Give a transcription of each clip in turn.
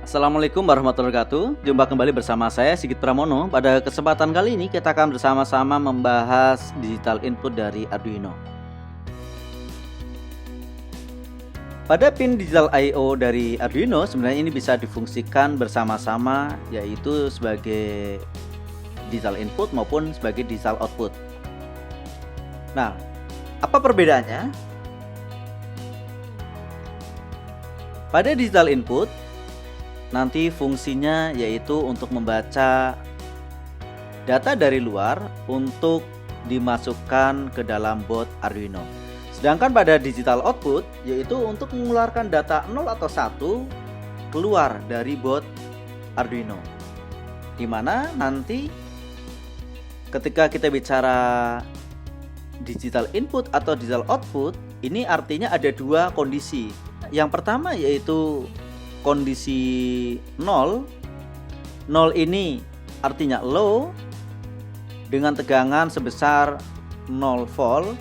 Assalamualaikum warahmatullahi wabarakatuh. Jumpa kembali bersama saya Sigit Pramono. Pada kesempatan kali ini kita akan bersama-sama membahas digital input dari Arduino. Pada pin digital I/O dari Arduino sebenarnya ini bisa difungsikan bersama-sama, yaitu sebagai digital input maupun sebagai digital output. Nah, apa perbedaannya? Pada digital input nanti fungsinya yaitu untuk membaca data dari luar untuk dimasukkan ke dalam board Arduino. Sedangkan pada digital output yaitu untuk mengeluarkan data 0 atau 1 keluar dari board Arduino. Dimana nanti ketika kita bicara digital input atau digital output, ini artinya ada dua kondisi. Yang pertama yaitu kondisi 0. 0 ini artinya low dengan tegangan sebesar 0 volt.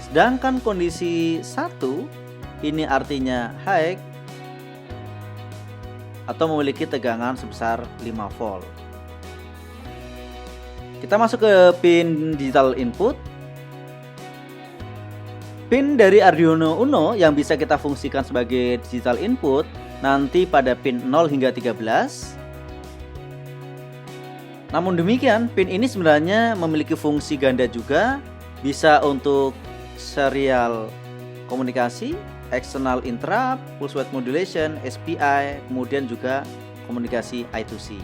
Sedangkan kondisi 1 ini artinya high atau memiliki tegangan sebesar 5 volt. Kita masuk ke pin digital input. Pin dari Arduino Uno yang bisa kita fungsikan sebagai digital input nanti pada pin 0 hingga 13. Namun demikian, pin ini sebenarnya memiliki fungsi ganda juga, bisa untuk serial komunikasi, external interrupt, pulse width modulation, SPI, kemudian juga komunikasi I2C.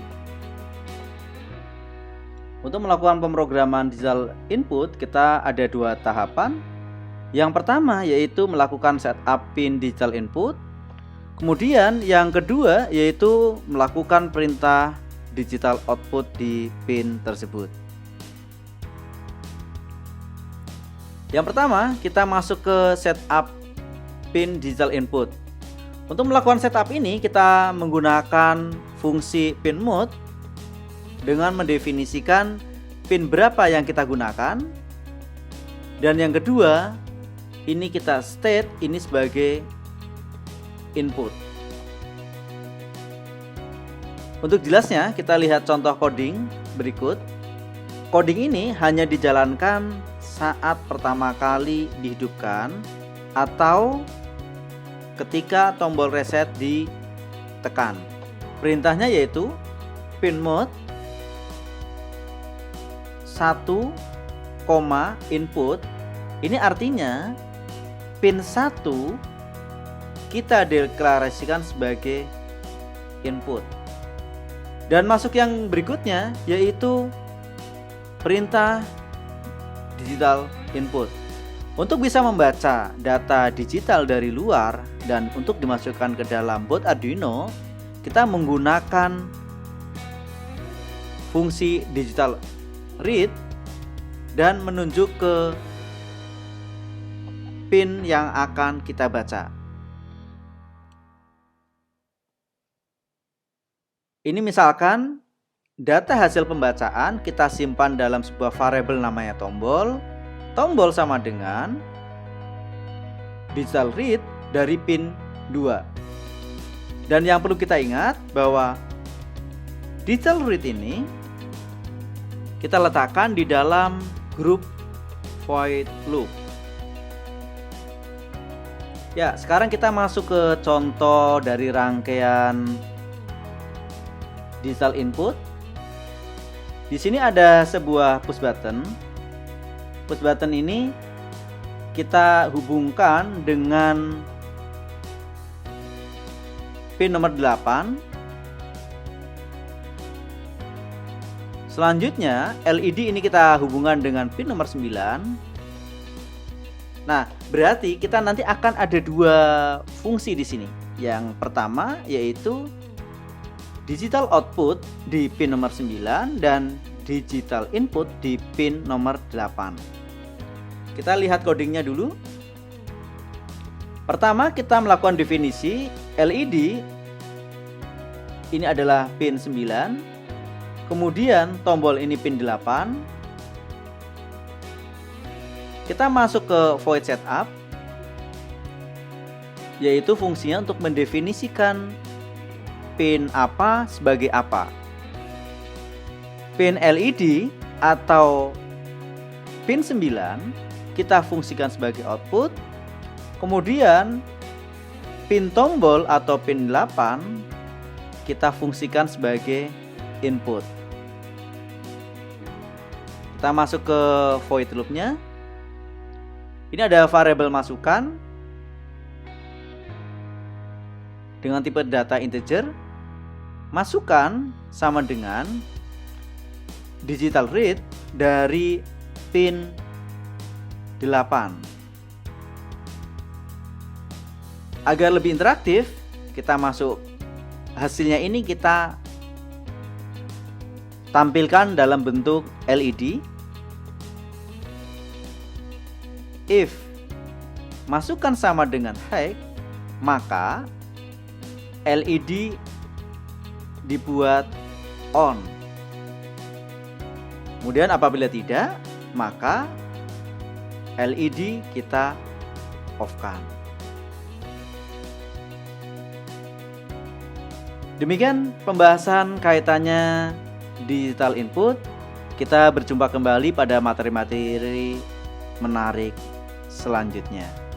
Untuk melakukan pemrograman digital input, kita ada dua tahapan. Yang pertama yaitu melakukan setup pin digital input. Kemudian yang kedua yaitu melakukan perintah digital output di pin tersebut. Yang pertama, kita masuk ke setup pin digital input. Untuk melakukan setup ini kita menggunakan fungsi pin mode dengan mendefinisikan pin berapa yang kita gunakan. Dan yang kedua, ini kita state ini sebagai input. Untuk jelasnya kita lihat contoh coding berikut. Coding ini hanya dijalankan saat pertama kali dihidupkan atau ketika tombol reset ditekan. Perintahnya yaitu pin mode 1, input. Ini artinya pin 1 kita deklarasikan sebagai input. Dan masuk yang berikutnya yaitu perintah digital input. Untuk bisa membaca data digital dari luar dan untuk dimasukkan ke dalam board Arduino, kita menggunakan fungsi digital read dan menunjuk ke pin yang akan kita baca. Ini misalkan data hasil pembacaan kita simpan dalam sebuah variabel namanya tombol. Tombol sama dengan digital read dari pin 2. Dan yang perlu kita ingat bahwa digital read ini kita letakkan di dalam grup void loop. Ya, sekarang kita masuk ke contoh dari rangkaian digital input. Di sini ada sebuah push button. Push button ini kita hubungkan dengan pin nomor 8. Selanjutnya, LED ini kita hubungkan dengan pin nomor 9. Nah, berarti kita nanti akan ada dua fungsi di sini. Yang pertama yaitu digital output di pin nomor 9 dan digital input di pin nomor 8. Kita lihat codingnya dulu. Pertama kita melakukan definisi LED. Ini adalah pin 9. Kemudian tombol ini pin 8. Kita masuk ke void setup, yaitu fungsinya untuk mendefinisikan pin apa sebagai apa. Pin LED atau pin 9 kita fungsikan sebagai output. Kemudian pin tombol atau pin 8 kita fungsikan sebagai input. Kita masuk ke void loop-nya. Ini ada variabel masukan dengan tipe data integer. Masukan sama dengan digital read dari pin 8. Agar lebih interaktif, kita masuk hasilnya ini kita tampilkan dalam bentuk LED. If masukan sama dengan high, maka LED dibuat on. Kemudian apabila tidak, maka LED kita off-kan. Demikian pembahasan kaitannya digital input. Kita berjumpa kembali pada materi-materi menarik selanjutnya.